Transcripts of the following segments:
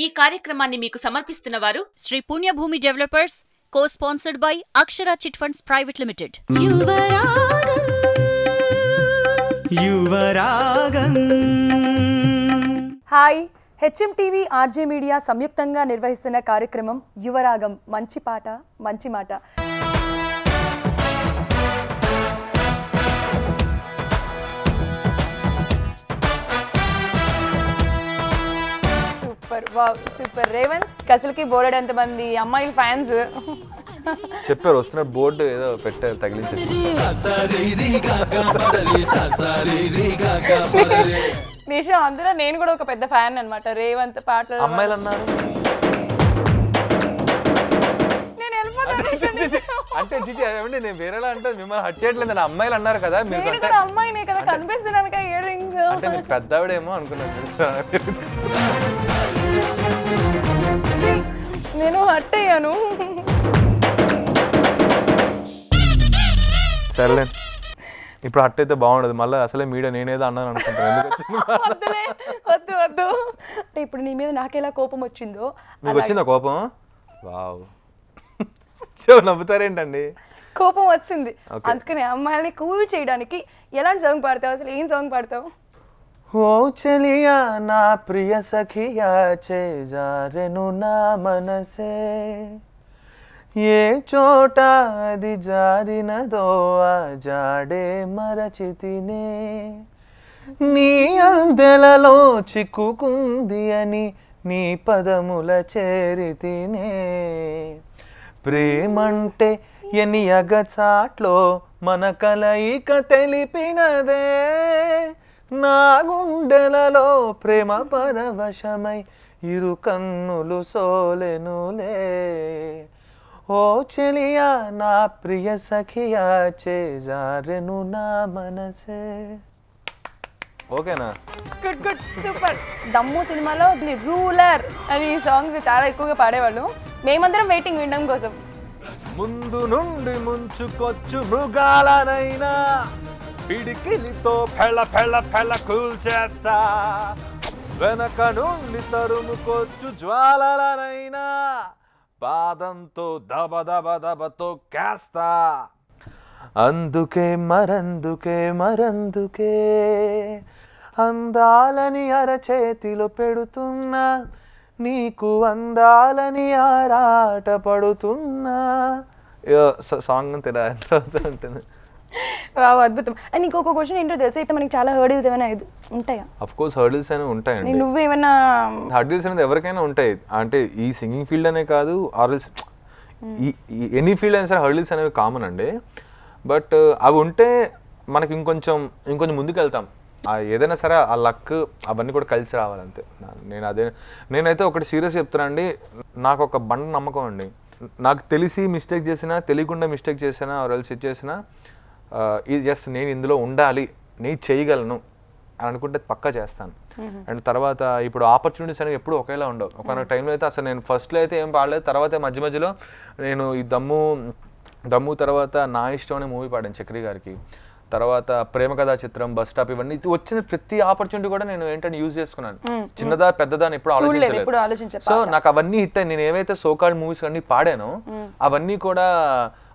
ఈ కార్యక్రమాన్ని మీకు సమర్పిస్తున్న వారు శ్రీ పుణ్యభూమి developers, co-sponsored by Akshara Chit Funds Private Limited. Hi, HMTV RJ media సంయుక్తంగా నిర్వహిస్తున్న కార్యక్రమం యువరాగం. మంచి పాట మంచి మాట. Super, wow, super. రేవంత్, అసలుకి బోర్డు మంది అమ్మాయిలు ఫ్యాన్స్ చెప్పారు, వస్తున్న బోర్డు ఏదో పెట్టారు తగిలించి. నిషా, అందులో నేను కూడా ఒక పెద్ద ఫ్యాన్ అన్నమాట రేవంత్ పాటలు. అమ్మాయిలు అన్నారు అంటే జిజి ఏమండి, నేను వేరేలా అంటే మిమ్మల్ని హట్ చేయట్లేదు, నేను అమ్మాయిలు అన్నారు కదా మీరు. అమ్మాయినే కదా కనిపిస్తున్నాను కదా ఇయర్ రింగ్స్. అంటే మీరు పెద్దవిడేమో అనుకున్నాను, నేను హట్ అయ్యాను. సరేలే, ఇప్పుడు హట్ అయితే బాగుండదు, మళ్ళీ అసలే మీడియా నేనేదో అన్నాను అనుకుంటాను. వద్దు వద్దు. అంటే ఇప్పుడు నీ మీద నాకెలా కోపం వచ్చిందో. మీకు వచ్చిందా కోపం? వావ్, నవ్వుతారేంటండి? కోపం వచ్చింది, అందుకని అమ్మాయిని కూల్ చేయడానికి ఎలాంటి సాంగ్ పాడతావు? అసలు ఏం సాంగ్ పాడతావు? ఓ చలియా నా ప్రియ సఖియా చేజారెను నా మనసే, ఏ చోట అది జారినదో ఆ జాడే మరచితినే, నీ అందెలలో చిక్కుకుంది అని నీ పదముల చేరితినే, ప్రేమంటే ఎని అగచాట్లో మన కలయిక తెలిపినదే, నా గుండెలలో ప్రేమ పరవశమై ఇరు కన్నులు సోలెనులే, ఓ చెలియా నా ప్రియ సఖియా చేజారెను నా మనసే. ఓకేనా? Good good, super. దమ్ము సినిమాలో రూలర్ అని సాంగ్ చాలా ఎక్కువగా పాడేవాళ్ళు. మేమందరం వెయిటింగ్ వినడం కోసం. ముందు నుండి ముంచుకొచ్చు మృగాలనైనా పిడికిలితో ఫెళ ఫెళ ఫెళ కూల్చేస్తా, వెనక నుండి తరుముకొచ్చు జ్వాలలనైనా పాదంతో దబ దబ దబతో కాస్తా, అందుకే మరందుకే అందాలని అరచేతిలో పెడుతున్నా, నీకు అందాలని ఆరాట పడుతున్నా. సాంగ్ అంతేనా ఉంటుంది. అద్భుతం. అండ్ ఇంకొక క్వశ్చన్ ఏంటో తెలుసా, అయితే మనకి చాలా హర్డిల్స్ ఏమైనా ఉంటాయా? అఫ్ కోర్స్ హర్డిల్స్ అనేవి ఉంటాయండి. నువ్వేమన్నా హర్డిల్స్ అనేది ఎవరికైనా ఉంటాయి, అంటే ఈ సింగింగ్ ఫీల్డ్ అనే కాదు, ఆర్ఎల్స్ ఎనీ ఫీల్డ్ అయినా సరే హర్డిల్స్ అనేవి కామన్ అండి. బట్ అవి ఉంటే మనకి ఇంకొంచెం ముందుకు వెళ్తాం. ఏదైనా సరే ఆ లక్ అవన్నీ కూడా కలిసి రావాలంతే. నేనైతే ఒకటి సీరియస్ చెప్తున్నా అండి, నాకు ఒక బండ నమ్మకం అండి. నాకు తెలిసి మిస్టేక్ చేసినా, తెలియకుండా మిస్టేక్ చేసినా, ఆర్ఎల్స్ చేసినా, ఇది జస్ట్ నేను ఇందులో ఉండాలి, నేను చేయగలను అని అనుకుంటే పక్కా చేస్తాను. అండ్ తర్వాత ఇప్పుడు ఆపర్చునిటీస్ అనేవి ఎప్పుడు ఒకేలా ఉండవు. ఒక టైంలో అయితే అసలు నేను ఫస్ట్లో అయితే ఏం పాడలేదు, తర్వాత మధ్యలో నేను ఈ దమ్ము తర్వాత నా ఇష్టం అనే మూవీ పాడాను చక్రి గారికి, తర్వాత ప్రేమ కథా చిత్రం, బస్ స్టాప్, ఇవన్నీ వచ్చిన ప్రతి ఆపర్చునిటీ కూడా నేను ఏంటంటే యూజ్ చేసుకున్నాను. చిన్నదా పెద్దదా అని ఎప్పుడు ఆలోచించలేదు. సో నాకు అవన్నీ హిట్ అయ్యి నేను ఏవైతే సోకాల్డ్ మూవీస్ అన్ని పాడానో అవన్నీ కూడా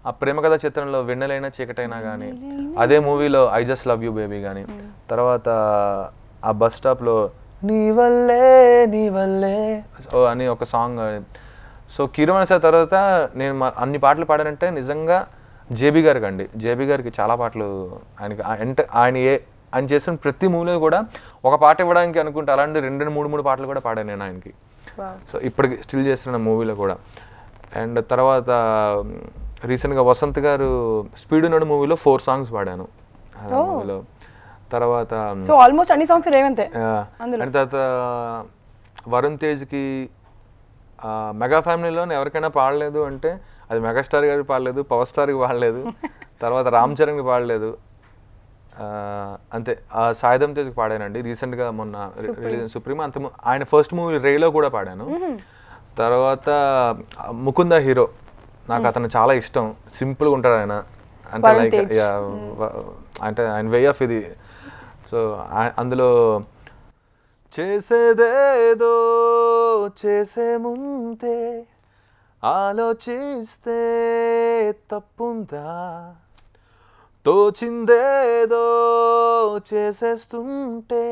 ఆ ప్రేమ కథా చిత్రంలో వెన్నెలైనా చీకటైనా కానీ, అదే మూవీలో I just love you baby కానీ, తర్వాత ఆ బస్ స్టాప్లో నీ వల్లే అని ఒక సాంగ్. సో కీరవాణి సార్ తర్వాత నేను అన్ని పాటలు పాడానంటే నిజంగా జేబీ గారికి అండి. జేబీ గారికి చాలా పాటలు ఆయన చేసిన ప్రతి మూవీలో కూడా ఒక పాట ఇవ్వడానికి అనుకుంటే అలాంటి 2-3 పాటలు కూడా పాడాను నేను ఆయనకి. సో ఇప్పటికి స్టిల్ చేస్తున్న మూవీలో కూడా. అండ్ తర్వాత రీసెంట్గా వసంత్ గారు స్పీడ్ నడు మూవీలో 4 సాంగ్స్ పాడాను మూవీలో. తర్వాత ఆల్మోస్ట్ అన్ని సాంగ్స్ రేవంతే. అండ్ తర్వాత వరుణ్ తేజ్కి మెగా ఫ్యామిలీలో ఎవరికైనా పాడలేదు అంటే అది మెగాస్టార్ గారికి పాడలేదు, పవర్ స్టార్కి పాడలేదు, తర్వాత రామ్ చరణ్కి పాడలేదు, అంతే. సాయిధం తేజ్కి పాడానండి రీసెంట్గా మొన్న సుప్రీం. అంత ఆయన ఫస్ట్ మూవీ రేలో కూడా పాడాను. తర్వాత ముకుంద హీరో, నాకు అతను చాలా ఇష్టం, సింపుల్గా ఉంటాడు ఆయన, అంటే లైక్ అంటే ఆయన వే ఆఫ్ ఇది. సో అందులో చేసేదేదో చేసే ముందే ఆలోచిస్తే తప్పుందా తోచిందేదో చేసేస్తుంటే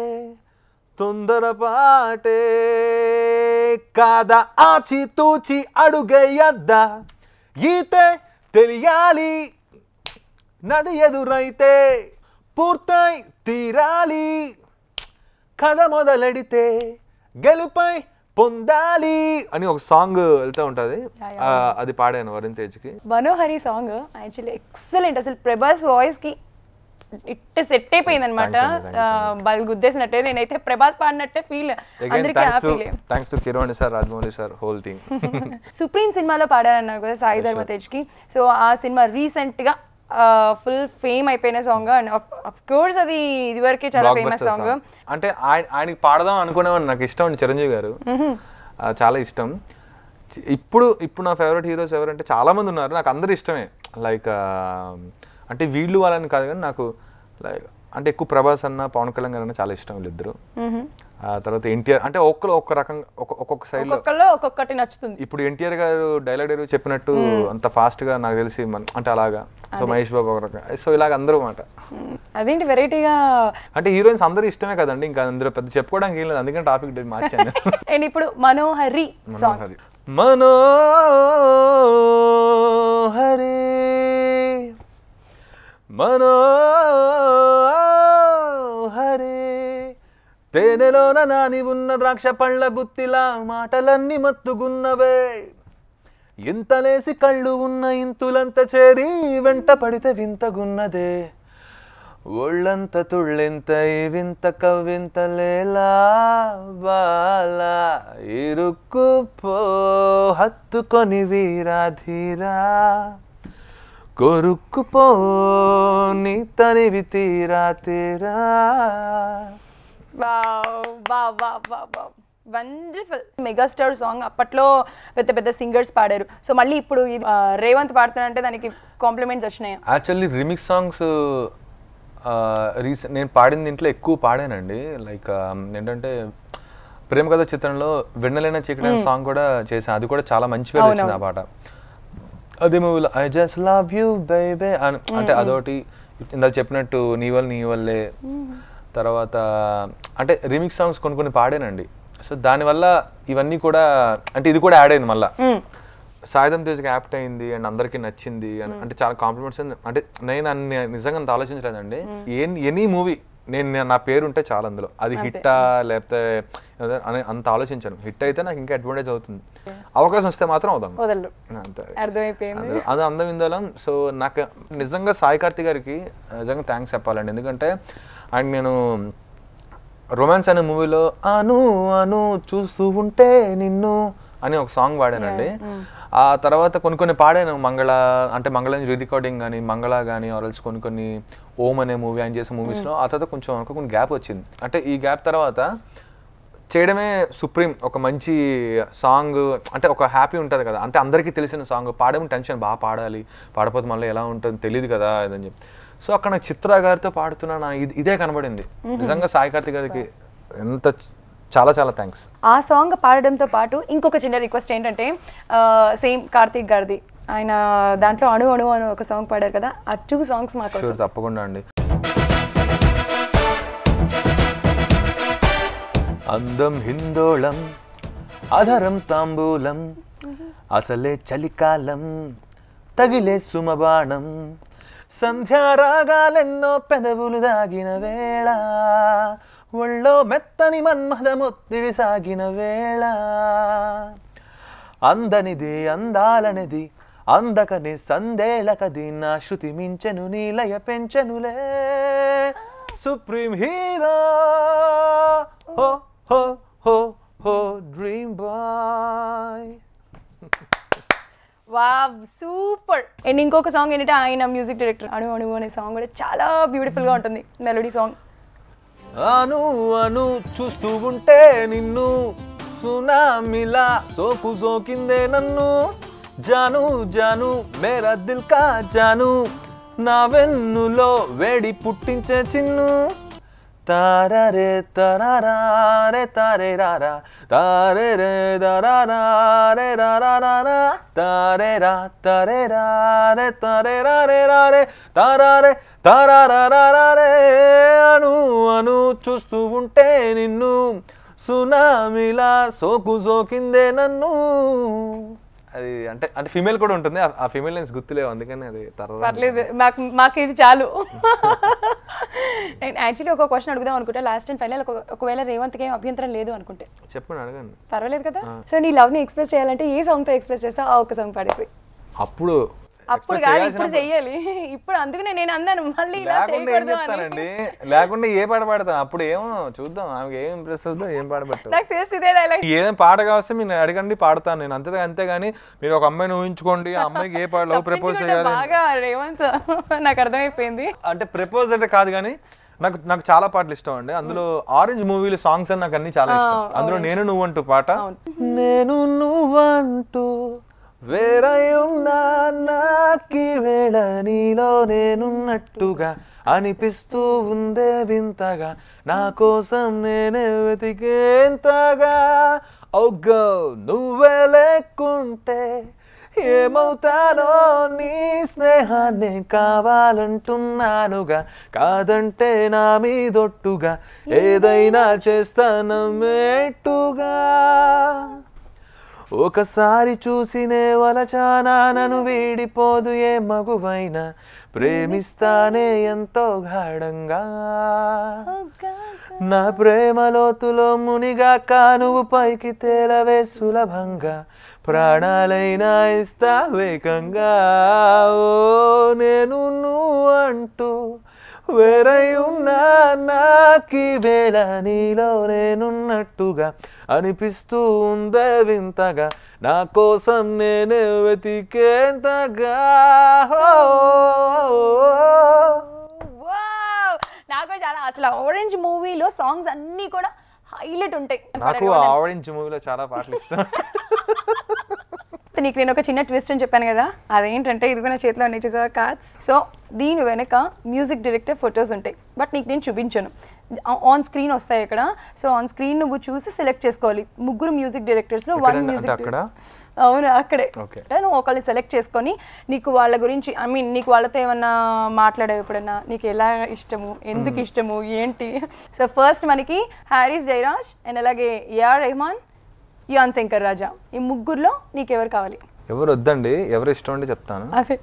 తొందరపాటే కాదా ఆచితూచి అడుగేయద్దా ఈతే తెలియాలి నది ఎదురైతే పూర్తయి తీరాలి కథ మొదలెడితే గెలుపై పొందాలి అని ఒక సాంగ్ వెళ్తూ ఉంటుంది అది పాడాను వరుణ్ తేజ్కి మనోహరి సాంగ్ యాక్చువల్లీ ఎక్సలెంట్ అసలు ప్రభాస్ వాయిస్ కి ఇట్ సెట్ అయిపోయింది అనమాట బల్ గుద్దేసినట్టే నేనైతే ప్రభాస్ పాడినట్టే ఫీల్ అందరికీ ఆ feel thanks to Kiran sir Rajamouli sir whole team supreme సినిమాలో పాడారన్నారు కదా సాయి ధర్మ తేజ్ కి సో ఆ సినిమా రీసెంట్ గా ఫుల్ ఫేమ్ అయిపోయిన సాంగ్ అండ్ ఆఫ్ కోర్స్ అది ఇదివరకే చాలా ఫేమస్ సాంగ్ అంటే ఆయనకి పాడదాం అనుకునేవాడిని నాకు ఇష్టం అండి చిరంజీవి గారు చాలా ఇష్టం ఇప్పుడు నా ఫేవరెట్ హీరోస్ ఎవరంటే చాలా మంది ఉన్నారు నాకు అందరు ఇష్టమే లైక్ అంటే వీళ్ళు వాళ్ళని కాదు కానీ నాకు లైక్ అంటే ఎక్కువ ప్రభాస్ అన్న పవన్ కళ్యాణ్ గారు అన్న చాలా ఇష్టం వీళ్ళిద్దరు ఆ తర్వాత ఎన్టీఆర్ అంటే ఒక్క రకంగా ఒక్కొక్క సైడ్ ఒక్కొక్కలో ఒక్కొక్కటి నచ్చుతుంది ఇప్పుడు ఎన్టీఆర్ గారు డైలాగ్ చెప్పినట్టు అంత ఫాస్ట్ గా నాకు తెలిసి అంటే అలాగా సో మహేష్ బాబు ఒక రకంగా సో ఇలాగ అందరూ మాట అదేంటి వెరైటీగా అంటే హీరోయిన్స్ అందరూ ఇష్టమే కదండి ఇంకా అందులో పెద్ద చెప్పుకోవడానికి ఏం లేదు అందుకని టాపిక్ మార్చాను అండ్ ఇప్పుడు మనోహరి సాంగ్ మనోహరి మనోహరి తేనెలోన నాని ఉన్న ద్రాక్ష పళ్ళ గుత్తిలా మాటలన్నీ మత్తుగున్నవే ఇంతలేసి కళ్ళు ఉన్న ఇంతులంత చేరి వెంట పడితే వింతగున్నదే ఒళ్ళంత తుళ్ళెంత వింత కవ్వింతలేలా బాలా ఇరుక్కుపో హత్తుకొని వీరాధీరా కొరుక్కుపో నీ తనివి తీరా తీరా వండర్ఫుల్ మెగాస్టార్ సాంగ్ అప్పట్లో పెద్ద పెద్ద సింగర్స్ పాడారు సో మళ్ళీ ఇప్పుడు రేవంత్ పాడుతానంటే దానికి కాంప్లిమెంట్స్ వచ్చినాయి యాక్చువల్లీ రిమిక్స్ సాంగ్స్ నేను పాడిన దీంట్లో ఎక్కువ పాడానండి లైక్ ఏంటంటే ప్రేమ కథ చిత్రంలో వెన్నెలైన చీకటి సాంగ్ కూడా చేశాను అది కూడా చాలా మంచి పేరు వచ్చింది ఆ పాట అదే మూవీలో ఐ జస్ట్ లవ్ యూ బేబే అంటే అదొకటి ఇందాక చెప్పినట్టు నీ వల్లే తర్వాత అంటే రీమిక్స్ సాంగ్స్ కొన్ని పాడానండి సో దానివల్ల ఇవన్నీ కూడా అంటే ఇది కూడా యాడ్ అయింది మళ్ళీ సాయిధం తేజ్కి యాప్ట్ అయింది అండ్ అందరికీ నచ్చింది అంటే చాలా కాంప్లిమెంట్స్ అంటే నేను నిజంగా అంత ఆలోచించలేదండి ఎనీ మూవీ నా పేరు ఉంటే చాలా అందులో అది హిట్టా లేకపోతే అంత ఆలోచించాను హిట్ అయితే నాకు ఇంకా అడ్వాంటేజ్ అవుతుంది అవకాశం వస్తే మాత్రం అవుదాం అది అందం ఇందలం సో నాకు నిజంగా సాయి కార్తిక్ గారికి నిజంగా థ్యాంక్స్ చెప్పాలండి ఎందుకంటే అండ్ నేను రొమాన్స్ అనే మూవీలో అను అను చూస్తూ ఉంటే నిన్ను అని ఒక సాంగ్ పాడానండి ఆ తర్వాత కొన్ని పాడాను మంగళ రీ రికార్డింగ్ కానీ మంగళ కానీ ఆర్ఎల్స్ కొన్ని ఓం అనే మూవీ ఆయన చేసే మూవీస్లో ఆ తర్వాత కొంచెం కొన్ని గ్యాప్ వచ్చింది అంటే ఈ గ్యాప్ తర్వాత చేయడమే సుప్రీం ఒక మంచి సాంగ్ అంటే ఒక హ్యాపీ ఉంటుంది కదా అంటే అందరికీ తెలిసిన సాంగ్ పాడడం టెన్షన్ బాగా పాడాలి పాడపోతే మళ్ళీ ఎలా ఉంటుంది తెలియదు కదా ఇదని చెప్పి సో అక్కడ నాకు చిత్ర గారితో పాడుతున్నా ఇదే కనబడింది నిజంగా సాయి కార్తిక్ గారికి ఎంత చాలా చాలా థ్యాంక్స్ ఆ సాంగ్ పాడడంతో పాటు ఇంకొక చిన్న రిక్వెస్ట్ ఏంటంటే సేమ్ కార్తిక్ గారిది ఆయన దాంట్లో అణు అణు అని ఒక సాంగ్ పాడారు కదా ఆ 2 సాంగ్స్ మాకు తప్పకుండా అండి అందం హిందోళం అధరం తాంబూలం అసలే చలికాలం తగిలే సుమబాణం సంధ్యారాగాలెన్నో పెదవులు దాగిన వేళ ఒళ్ళో మెత్తని మన్మథమొత్తిడి సాగిన వేళ అందనిది అందాలనిది అందకని సందేళకది నా శృతి మించెను నీలయ పెంచెనులే సుప్రీం హీరో హో హో హో హో dream boy wow super and ఇంకొక సాంగ్ ఏంటంటే ఆయన మ్యూజిక్ డైరెక్టర్ అణు అణు అనే సాంగ్ కూడా చాలా బ్యూటిఫుల్ గా ఉంటుంది మెలోడీ సాంగ్ అను అను చూస్తూ ఉంటే నిన్ను సునామిలా సోకు సోకిందే నన్ను జాను జాను మేరా దిల్ కా జాను నా వెన్నులో వేడి పుట్టించే చిన్ను తారరే తరారే తారే రారా తారే రే దరారే రారా తారే రా తరే రారే తరే రారే రారే తారారే తారారే అను అను చూస్తూ ఉంటే నిన్ను సునామిలా సోకు సోకిందే నన్ను. అది అంటే అంటే ఫీమేల్ కూడా ఉంటుంది, ఆ ఫీమేల్ నేమ్స్ గుర్తులేవు, అందుకని అది పర్లేదు, మాకు ఇది చాలు. యాక్చువల్లీ ఒక క్వశ్చన్ అడుగుదాం అనుకుంటా లాస్ట్ అండ్ ఫైనల్. ఒకవేళ రేవంత్కి ఏం అభ్యంతరం లేదు అనుకుంటే చెప్పండి, అడగండి. పర్వాలేదు కదా. సో నీ లవ్ ని ఎక్స్ప్రెస్ చేయాలంటే ఏ సాంగ్ తో ఎక్స్ప్రెస్ చేస్తావు? ఆ ఒక సాంగ్ పాడేసి. అప్పుడు కాదు, ఇప్పుడు చెయ్యాలి. ఇప్పుడు అందుకనే నేను అన్నాను మళ్ళీ ఇలా చేయకూడదు అని. లేకుండా ఏ పాట పాడతాను అప్పుడు ఏమో చూద్దాం, ఆమెకి ఏం ఇంప్రెస్ అవుతుందో ఏం పాట పెట్టారు. నాకు తెలిసి ఇదే డైలాగ్. ఏదైనా పాట కావస్తే మీరు అడగండి, పాడతాను నేను, అంతేగాని మీరు ఒక అమ్మాయిని ఊహించుకోండి, ఆ అమ్మాయికి ఏ పాట లవ్ ప్రపోజ్ చేయాలి బాగా రేవంత్ నాకు అర్థమైపోయింది. అంటే ప్రపోజ్ అంటే కాదు కానీ నాకు చాలా పాటలు ఇష్టం అండి. అందులో ఆరెంజ్ మూవీలో సాంగ్స్ అని నాకు అన్ని చాలా ఇష్టం. అందులో నేను నువ్వంటూ పాట, నేను నువ్వంటూ వేరయున్నా నాకి వేళ నీలో నేనున్నట్టుగా అనిపిస్తూ ఉందే వింతగా, నా కోసం నేనే వెతికేంతగా, ఓగో నువ్వే లేకుంటే ఏమవుతానో, నీ స్నేహాన్ని కావాలంటున్నానుగా, కాదంటే నా మీదొట్టుగా ఏదైనా చేస్తానమ్మేట్టుగా, ఒకసారి చూసినే వలచానా నన్ను వీడిపోదు ఏ మగువైనా, ప్రేమిస్తానే ఎంతో గాఢంగా, నా ప్రేమ లోతులో మునిగాక నువ్వు పైకి తేలవే సులభంగా, ప్రాణాలైనా ఇస్తా వేగంగా, ఓ నేను నువ్వు అంటూ వేరై ఉన్నా నాకి వేళ నీలో నేనున్నట్టుగా అనిపిస్తూ ఉందే వింతగా, నా కోసం నేనే వెతికేంతగా. నాకు చాలా అసలు ఆరెంజ్ మూవీలో సాంగ్స్ అన్నీ కూడా హైలైట్ ఉంటాయి. నాకు ఆరెంజ్ మూవీలో చాలా పాటలు ఇష్టం. నీకు నేను ఒక చిన్న ట్విస్ట్ అని చెప్పాను కదా, అదేంటంటే ఇది కూడా చేతిలో ఉన్నాయి చూసావా కార్డ్స్. సో దీని వెనక మ్యూజిక్ డైరెక్టర్ ఫొటోస్ ఉంటాయి, బట్ నీకు నేను చూపించాను, ఆన్ స్క్రీన్ వస్తాయి ఇక్కడ. సో ఆన్ స్క్రీన్ నువ్వు చూసి సెలెక్ట్ చేసుకోవాలి. ముగ్గురు మ్యూజిక్ డైరెక్టర్స్లో వన్ మ్యూజిక్ అవును అక్కడే నువ్వు ఒకరిని సెలెక్ట్ చేసుకొని నీకు వాళ్ళ గురించి ఐ మీన్ నీకు వాళ్ళతో ఏమన్నా మాట్లాడావు ఎప్పుడన్నా, నీకు ఎలా ఇష్టము, ఎందుకు ఇష్టము, ఏంటి. సో ఫస్ట్ మనకి హారిస్ జయరాజ్ అండ్ అలాగే ఏఆర్ రెహమాన్, యువన్ శంకర్ రాజా, ఈ ముగ్గురులో నీకు ఎవరు కావాలి? ఎవరు వద్దండి, ఎవరు ఇష్టం అంటే చెప్తాను. అదే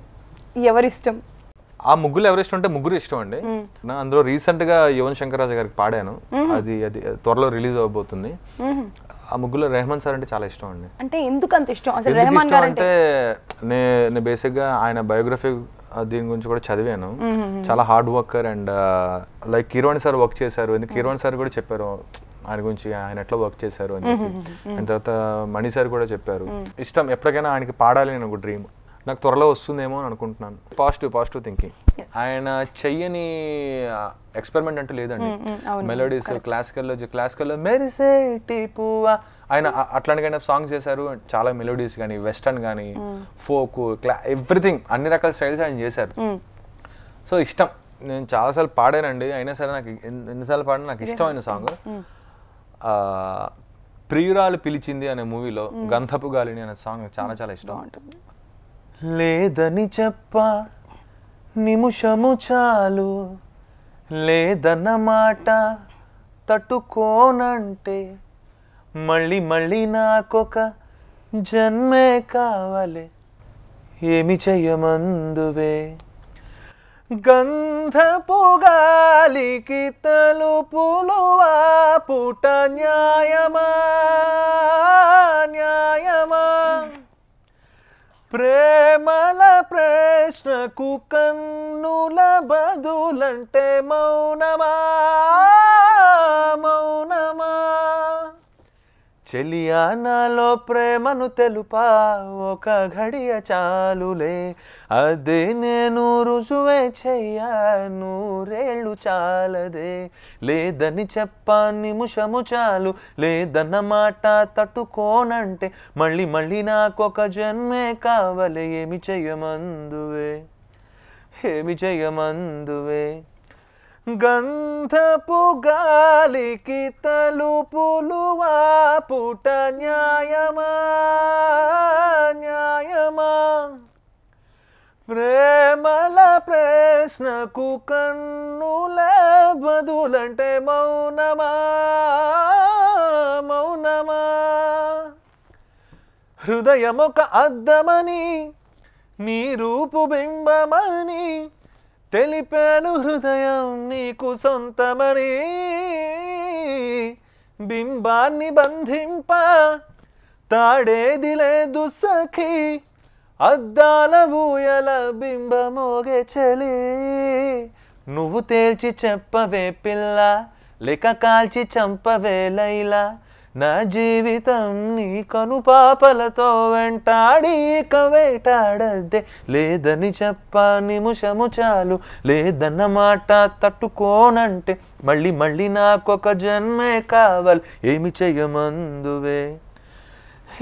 ఎవరు ఇష్టం? ఆ ముగ్గురు ఎవరు ఇష్టం అంటే ముగ్గురు ఇష్టం అండి. అందులో రీసెంట్ గా యువన్ శంకర్ రాజా గారికి పాడాను, అది త్వరలో రిలీజ్ అవబోతుంది. ఆ ముగ్గురులో రెహమాన్ సార్ అంటే చాలా ఇష్టం అండి. అంటే ఎందుకు అంత ఇష్టం అసలు రెహమాన్ గారు అంటే? నేను బేసిక్ గా ఆయన బయోగ్రఫీ దీని గురించి కూడా చదివాను. చాలా hard worker and like Keeravani sir work చేశారు. ఎందుకు కీరవాణి సార్ కూడా చెప్పారు ఆయన గురించి, ఆయన ఎట్లా వర్క్ చేశారు అని చెప్పి. అండ్ తర్వాత మణి సార్ కూడా చెప్పారు. ఇష్టం, ఎప్పటికైనా ఆయనకి పాడాలి నేను ఒక డ్రీమ్, నాకు త్వరలో వస్తుందేమో అని అనుకుంటున్నాను. Positive thinking. ఆయన చెయ్యని ఎక్స్పెరిమెంట్ అంటే లేదండి. మెలోడీస్ క్లాసికల్లో మెరిసే టీపువా ఆయన అట్లాంటి కైండ్ ఆఫ్ సాంగ్స్ చేశారు. చాలా మెలోడీస్ కానీ వెస్టర్న్ కానీ ఫోక్ ఎవ్రీథింగ్ అన్ని రకాల స్టైల్స్ ఆయన చేశారు. సో ఇష్టం, నేను చాలాసార్లు పాడానండి. అయినా సరే నాకు ఎన్నిసార్లు పాడినా నాకు ఇష్టమైన సాంగ్ ప్రియురాలు పిలిచింది అనే మూవీలో గంధపు గాలిని అనే సాంగ్ చాలా చాలా ఇష్టం. లేదని చెప్ప నిమిషము చాలు, లేదన్న మాట తట్టుకోనంటే, మళ్ళీ నాకొక జన్మే కావాలి, ఏమి చెయ్యమందువే, గంధపు గాలికి తలుపులు పుట న్యాయమా ప్రేమల ప్రశ్నకు కన్నుల బదులంటే మౌనమా చెలియా నాలో ప్రేమను తెలుపా ఒక ఘడియ చాలులే, అదే నేను రుజువే చెయ్యా నూరేళ్ళు చాలదే, లేదని చెప్పా నిమిషము చాలు, లేదన్న మాట తట్టుకోనంటే, మళ్ళీ నాకొక జన్మే కావలే, ఏమి చెయ్యమందువే గంధపు గాలికి తలుపులు వాపుట న్యాయమా న్యాయమా ప్రేమల ప్రశ్నకు కన్నుల బదులంటే మౌనమా మౌనమా హృదయమొక అద్దమని నీ రూపు బింబమని తెలిపాను హృదయం నీకు సొంతమని బింబాన్ని బంధింప తాడేది లేదు సఖీ అద్దాల ఊయల బింబమోగే చలి నువ్వు తేల్చి చెప్పవే పిల్ల లేక కాల్చి చంపవే లైలా నా జీవితం నీ కనుపాపలతో వెంటాడి వేటాడద్దే లేదని చెప్ప నిమిషము చాలు లేదన్న మాట తట్టుకోనంటే మళ్ళీ మళ్ళీ నాకొక జన్మే కావాలి ఏమి చెయ్యమందువే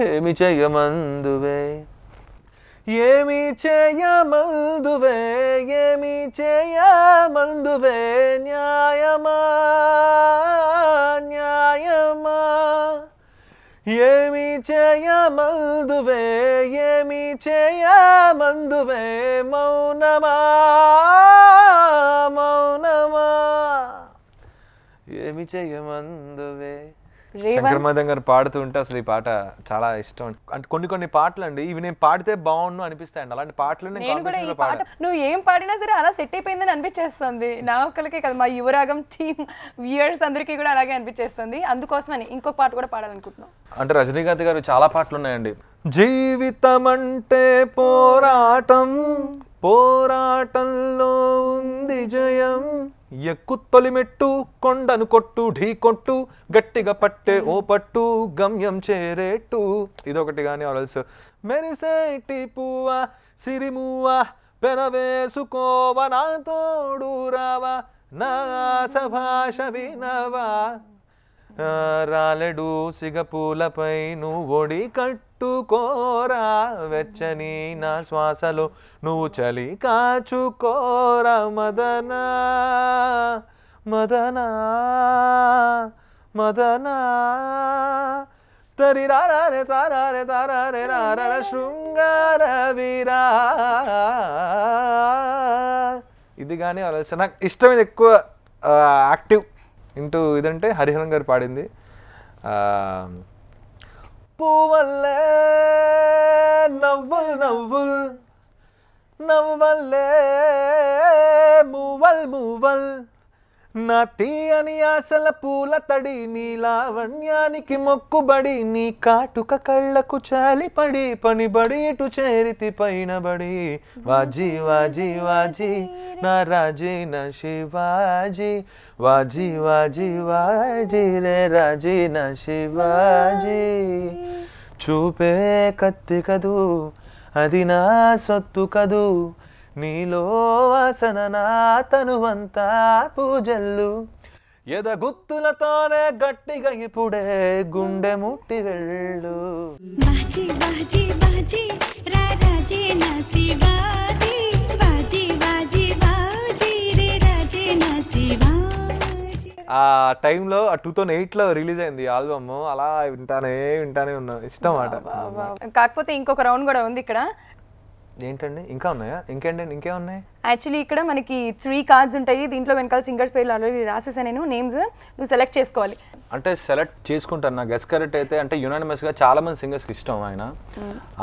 ఏమి చెయ్యమందువే ఏమి చేయమందువే ఏమి చేయమందువే న్యాయమా న్యాయమా ఏమి చేయమందువే ఏమి చేయమందువే మౌనమా మౌనమా ఏమి చేయమందువే శంకర్ మదన్ గారు పాడుతూ ఉంటే అసలు ఈ పాట చాలా ఇష్టం. అంటే కొన్ని పాటలు అండి ఇవి నేను పాడితే బాగుండు అనిపిస్తాయండి. అలాంటి పాటలు నేను కూడా ఈ పాట నువ్వు ఏం పాడినా సరే అలా సెట్ అయిపోయిందని అనిపించేస్తుంది. నా ఒక్కరికే కదా, మా యువరాగం టీమ్ వ్యూయర్స్ అందరికీ కూడా అలాగే అనిపించేస్తుంది. అందుకోసమని ఇంకొక పాట కూడా పాడాలనుకుంటున్నాం. అంటే రజనీకాంత్ గారు చాలా పాటలు ఉన్నాయండి. జీవితం అంటే పోరాటం, పోరాటంలో ఉంది జయం, ఎక్కు తొలిమెట్టు కొండను కొట్టు ఢీ కొట్టు గట్టిగా పట్టే ఓ పట్టు గమ్యం చేరేట్టు. ఇదొకటి కానీ ఆల్సో మెరిసేటి పువ్వా సిరిమువ్వా పెనవేసుకోవ నా తోడు రావా నా భాష వినవా రాలెడు సిగపూలపై నువ్వొడి కట్టుకోరా వెచ్చని నా శ్వాసలో నువ్వు చలి కాచుకోరా మదనా మదనా మదనా తరిరారే తారారే తారారే రార శృంగార వీరా. ఇది కానీ నాకు ఇష్టమైనది ఎక్కువ యాక్టివ్ ఇంటూ ఇదంటే హరిహరన్ గారు పాడింది. పువ్వల్లే నవ్వుల్ నవ్వుల్ నవ్వల్లే మూవల్ మూవల్ నా తీయని ఆశల పూల తడి నీ లావణ్యానికి మొక్కుబడి నీ కాటుక కళ్ళకు చాలిపడి పనిబడి ఇటు చేరితి పైన బడి వాజీ వాజీ వాజీ నా రాజీ నా శివాజీ వాజీ వాజీ వాజీ రే రాజీ నా శివాజీ. చూపే కత్తి కదూ అది నా సొత్తు కదూ నీలో వాసన నా తనువంతా పూజల్లు ఎద గుత్తులతోనే గట్టిగా ఇప్పుడే గుండె ముట్టి వెళ్ళు. బాజీ బాజీ బాజీ రాజీ నా శివాజీ బాజీ బాజీ బాజీ రే రాజీ నా శివాజీ. ఆ టైంలో 2008లో రిలీజ్ అయింది ఆల్బమ్. అలా వింటానే ఉన్నా, ఇష్టం మాట. కాకపోతే ఇంకొక రౌండ్ కూడా ఉంది ఇక్కడ. ఏంటండి ఇంకా ఉన్నాయా? ఇంకేమున్నాయి? యాక్చువల్లీ ఇక్కడ మనకి 3 కార్డ్స్ ఉంటాయి. దీంట్లో వెనకాల సింగర్స్ పేర్లు ఆల్రెడీ రాసేసాను నేను. నేమ్స్ నువ్వు సెలెక్ట్ చేసుకోవాలి. అంటే సెలెక్ట్ చేసుకుంటాను. నా గెస్ కరెక్ట్ అయితే అంటే యునానిమస్గా చాలా మంది సింగర్స్కి ఇష్టం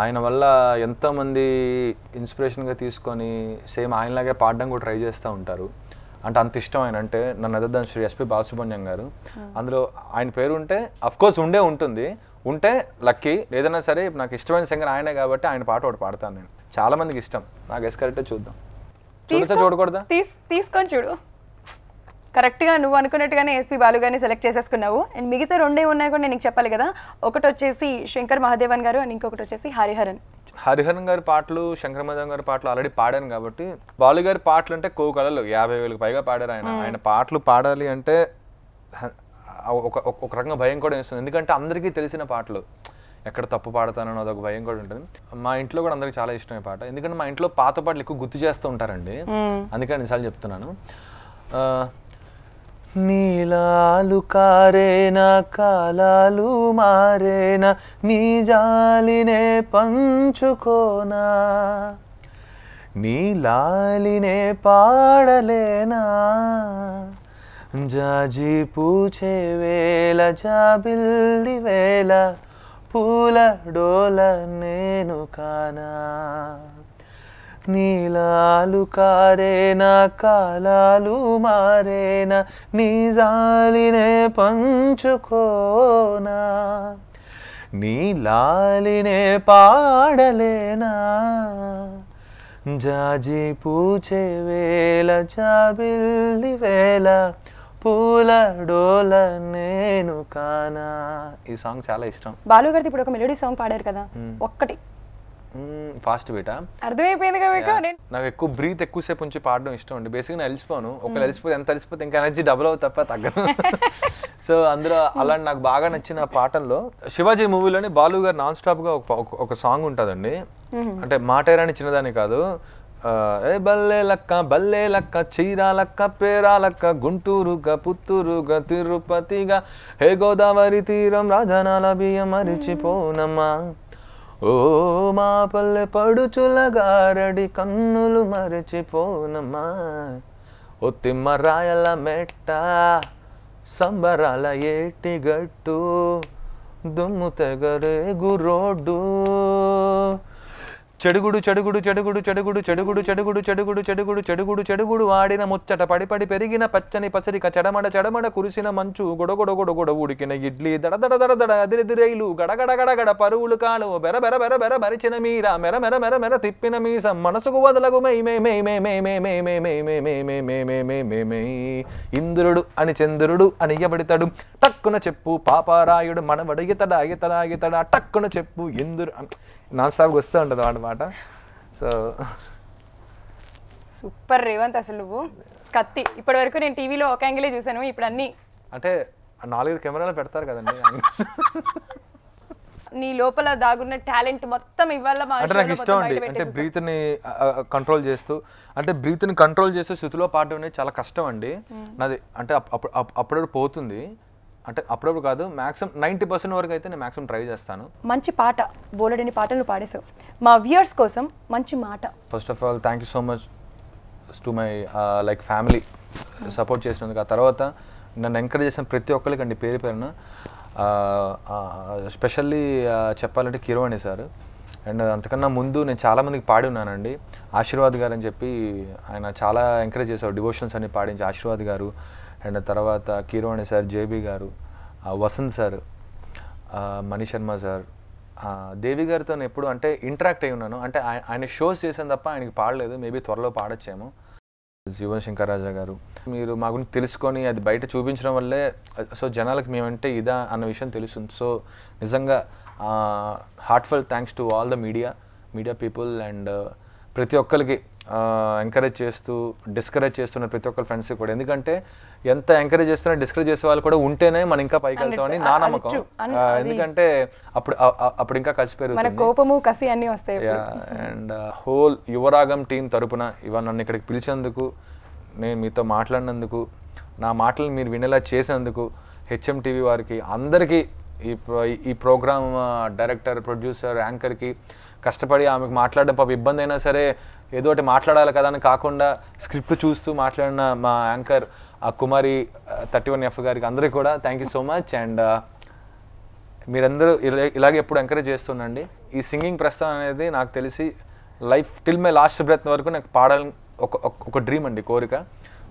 ఆయన వల్ల ఎంతోమంది ఇన్స్పిరేషన్గా తీసుకొని సేమ్ ఆయనలాగే పాడడం కూడా ట్రై చేస్తూ ఉంటారు. అంటే అంత ఇష్టం ఆయన అంటే నన్ను ఎదద్దాం శ్రీ ఎస్పి బాలసుబ్రహ్మణ్యం గారు. అందులో ఆయన పేరు ఉంటే అఫ్కోర్స్ ఉంటుంది, ఉంటే లక్కీ. ఏదైనా సరే నాకు ఇష్టమైన సింగర్ ఆయనే కాబట్టి ఆయన పాట ఒకటి పాడతాను నేను. చాలా మందికి ఇష్టం. నా గెస్ కరెక్టే, చూద్దాం. చూడకూడదా? తీసుకొని చూడు. కరెక్ట్గా నువ్వు అనుకున్నట్టుగానే ఎస్పి బాలు గారిని సెలెక్ట్ చేసేసుకున్నావు. అండ్ మిగతా 2 ఉన్నాయి కూడా నేను చెప్పాలి కదా. ఒకటి వచ్చేసి శంకర్ మహాదేవన్ గారు అండ్ ఇంకొకటి వచ్చేసి హరిహరన్ గారి పాటలు, శంకర్ మహాదేవన్ గారి పాటలు ఆల్రెడీ పాడాను కాబట్టి బాలు గారి పాటలు అంటే కోకలలు 50,000కి పైగా పాడారు ఆయన పాటలు పాడాలి అంటే ఒక రకంగా భయం కూడా వేస్తుంది. ఎందుకంటే అందరికీ తెలిసిన పాటలు, ఎక్కడ తప్పు పాడతానో అదొక భయం కూడా ఉంటుంది. మా ఇంట్లో కూడా అందరికి చాలా ఇష్టమైన పాట. ఎందుకంటే మా ఇంట్లో పాత పాటలు ఎక్కువ గుర్తు చేస్తూ ఉంటారండి, అందుకని నిజాలు చెప్తున్నాను. నీలాలు కారేనా కాలాలు మారేనా నీ జాలినే పంచుకోనా నీ లాలినే పాడలేనా జాజి పూచే వేళ జాబిల్లి వేళ పూల డోల నేను కానా నీలాలు కారేనా కాలాలు మారేనా నీ జాలినే పంచుకోనా నీ లాలినే పాడలేనా జాజి పూచే వేళ జాబిల్లి వేళ పూల డోల నేను కానా. ఈ సాంగ్ చాలా ఇష్టం. బాలు గారిది ఇప్పుడు ఒక మెలోడీ సాంగ్ పాడారు కదా, ఒక్కటి ఫాస్ట్ బీటా అర్థమైపోయింది కదా మీకు? నాకు ఎక్కువ బ్రీత్ ఎక్కువసేపు ఉంచి పాడడం ఇష్టం అండి. బేసిక్గా నేను అలిసిపోను, ఒకళ్ళు అలిసిపోతే ఎంత అలిసిపోతే ఇంకా ఎనర్జీ డబుల్ అవుతుంది తప్ప తగ్గను. సో అందులో అలా నాకు బాగా నచ్చిన పాటల్లో శివాజీ మూవీలోని బాలు గారు నాన్ స్టాప్గా ఒక సాంగ్ ఉంటుందండి. అంటే మాటేరాని చిన్నదాని కాదు, ఏ బల్లే లక్క చీరాలక్క పేరాలక్క గుంటూరుగా పుత్తూరుగా తిరుపతిగా హే గోదావరి తీరం రాజనాల బియ్యం మరిచిపోనమ్మా ఓ మా పల్లె పడుచుల గారడి కన్నులు మరిచిపోనమ్మా ఓ తిమ్మ రాయల మెట్ట సంబరాల ఏటిగట్టు దుమ్ము తెగరేగు రోడ్డు చెడుగుడు చెడుగుడు చెడుగుడు చెడుగుడు చెడుగుడు చెడుగుడు చెడుగుడు చెడుగుడు చెడుగుడు చెడుగుడు వాడిన ముచ్చట పడి పడి పెరిగిన పచ్చని పసరిక చెడమడ చెడమడ కురిసిన మంచు గొడగొడ గొడగొడ ఉడికిన ఇడ్లీ దడ దడ దడ దడ అదిరిదిరైలు గడగడ గడగడ పరువులు కాలు బెర బెర బెర బెర మరిచిన మీర మెర మెర మెర మెర తిప్పిన మీసం మనసుకు వదలగు మై మే మే మే మే మే మే మే మే మే మే మే మే మే మే మే మే ఇంద్రుడు అని చంద్రుడు అని ఎబడితాడు టక్కున చెప్పు పాపారాయుడు మనవడు ఇతడా ఇతడా ఇతడా టక్కున చెప్పు ఇంద్రు నాన్ స్టాప్గా వస్తూ ఉంటుంది అన్నమాట. సో సూపర్ రేవంత్, అసలు నువ్వు కత్తి. ఇప్పటి వరకు నేను టీవీలో ఒక యాంగిలే చూసాను, ఇప్పుడు అన్ని అంటే 4 కెమెరాలు పెడతారు కదండి. నీ లోపల దాగున్న టాలెంట్ మొత్తం ఇవాళ అంటే నాకు ఇష్టం అండి. అంటే బ్రీత్ని కంట్రోల్ చేస్తూ స్థితిలో పాడడం అనేది చాలా కష్టం అండి నాది. అంటే అప్పుడప్పుడు పోతుంది, అంటే అప్పుడప్పుడు కాదు, మ్యాక్సిమం 90% వరకు అయితే నేను మ్యాక్సిమం ట్రై చేస్తాను. మంచి పాట, బోలెడని పాటలు పాడేసావు మా వ్యూయర్స్ కోసం. మంచి మాట. First of all thank you so much to my like family support చేసినందుకు. ఆ తర్వాత నన్ను ఎంకరేజ్ చేసిన ప్రతి ఒక్కరికండి పేరు పేరున, స్పెషల్లీ చెప్పాలంటే కిరవాణి సార్. అండ్ అంతకన్నా ముందు నేను చాలామందికి పాడి ఉన్నానండి. ఆశీర్వాద్ గారు అని చెప్పి ఆయన చాలా ఎంకరేజ్ చేశారు, డివోషన్స్ అన్ని పాడించి ఆశీర్వాద్ గారు. అండ్ తర్వాత కీరవాణి సార్, జేబీ గారు, వసంత్ సార్, మణి శర్మ సార్, దేవి గారితో నేను ఎప్పుడు అంటే ఇంటరాక్ట్ అయి ఉన్నాను. అంటే ఆయన షోస్ చేసాను తప్ప ఆయనకి పాడలేదు, మేబీ త్వరలో పాడొచ్చేమో. జీవన్ శంకర్ రాజా గారు, మీరు మా గురించి తెలుసుకొని అది బయట చూపించడం వల్లే సో జనాలకు మేమంటే ఇదా అన్న విషయం తెలుస్తుంది. సో నిజంగా heartful thanks to all the media people. And ప్రతి ఒక్కరికి ఎంకరేజ్ చేస్తూ డిస్కరేజ్ చేస్తున్న ప్రతి ఒక్కరి ఫ్రెండ్స్కి కూడా. ఎందుకంటే ఎంత ఎంకరేజ్ చేస్తున్నా డిస్కరేజ్ చేసే వాళ్ళు కూడా ఉంటేనే మనం ఇంకా పైకి వెళ్తామని నా నమ్మకం. ఎందుకంటే అప్పుడు ఇంకా కసి పెరుగుతుంది, కోపము కసి అన్నీ వస్తాయి. అండ్ హోల్ యువరాగం టీం తరపున ఇవాళ నన్ను ఇక్కడికి పిలిచేందుకు, నేను మీతో మాట్లాడినందుకు, నా మాటలు మీరు వినేలా చేసినందుకు హెచ్ఎం టీవీ వారికి అందరికీ, ఈ ప్రోగ్రామ్ డైరెక్టర్, ప్రొడ్యూసర్, యాంకర్కి కష్టపడి ఆమెకు మాట్లాడడం పాప ఇబ్బంది అయినా సరే ఏదో ఒకటి మాట్లాడాలి కదా అని కాకుండా స్క్రిప్ట్ చూస్తూ మాట్లాడిన మా యాంకర్ కుమారి 31F గారికి అందరికీ కూడా thank you so much. And మీరందరూ ఇలాగే ఎప్పుడు ఎంకరేజ్ చేస్తుండండి. ఈ సింగింగ్ ప్రస్థానం అనేది నాకు తెలిసి life till my last breath వరకు నాకు పాడాలని ఒక డ్రీమ్ అండి, కోరిక.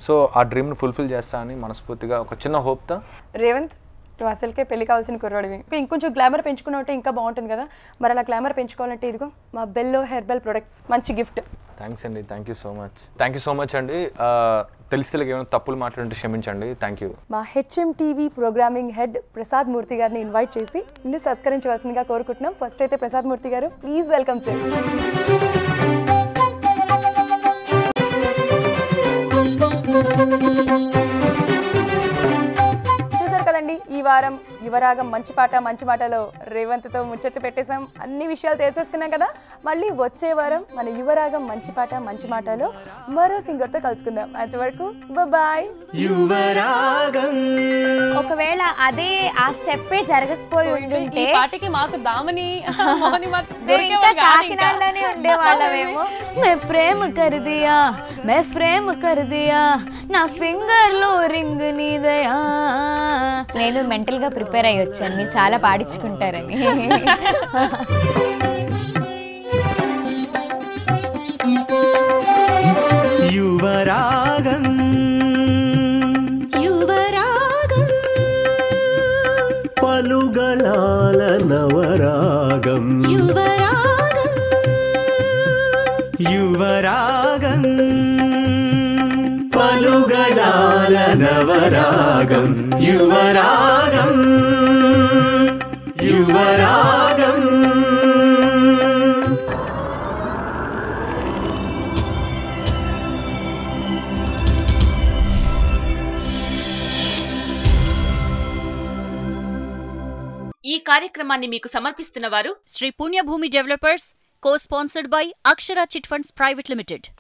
సో ఆ డ్రీమ్ని ఫుల్ఫిల్ చేస్తా అని మనస్ఫూర్తిగా ఒక చిన్న హోప్తో. రేవంత్, నువ్వు అసలుకే పెళ్లి కావాల్సిన కుర్రాడివి. ఇంకొంచెం గ్లామర్ పెంచుకున్నట్టే ఇంకా బాగుంటుంది కదా. మరి అలా గ్లామర్ పెంచుకోవాలంటే ఇదిగో మా బెల్లో హెర్బల్ ప్రొడక్ట్స్, మంచి గిఫ్ట్. థ్యాంక్స్ అండి, థ్యాంక్ యూ సో మచ్ అండి. తెలిసి ఏమైనా తప్పులు మాట్లాడుంటే క్షమించండి. Thank you. మా HM TV programming head Prasad Murthy గారిని ఇన్వైట్ చేసి నిన్ను సత్కరించవలసిందిగా కోరుకుంటున్నాం. ఫస్ట్ అయితే ప్రసాద్ మూర్తి గారు, ప్లీజ్ వెల్కమ్ సార్. చూసారు కదండి, ఈ వారం యువరాగం మంచి మాటలో రేవంత్తో ముచ్చట్లు పెట్టేసాం, అన్ని విషయాలు తెలిసేసుకున్నాం కదా. మళ్ళీ వచ్చే వారం మన యువరాగం మంచి మాటలో మరో సింగర్తో కలుసుకుందాం. అంతవరకు బాయ్. ఒకవేళ అదే ఆ స్టెప్పే జరగకపోయి ఉంటే పాటికి మాకు దామని కాకినాడలోనే ఉండేవాళ్ళమేమో. మే ప్రేమ కర్ దియా మే ఫ్రేమ్ కర్ దియా నా ఫింగర్ లో రింగ్ నీదయా. నేను మెంటల్ గా ప్రిపేర్ అయ్యి వచ్చాను, మీరు చాలా పాడించుకుంటారని. యువరాగం యువరాగం పలుగళాల నవరాగం యువరాగం యువరాగం పలుగళాల నవరాగం యువరాగం యువరాగం. ఈ కార్యక్రమాన్ని మీకు సమర్పిస్తున్న వారు శ్రీ పుణ్యభూమి developers, co sponsored by Akshara chit funds private limited.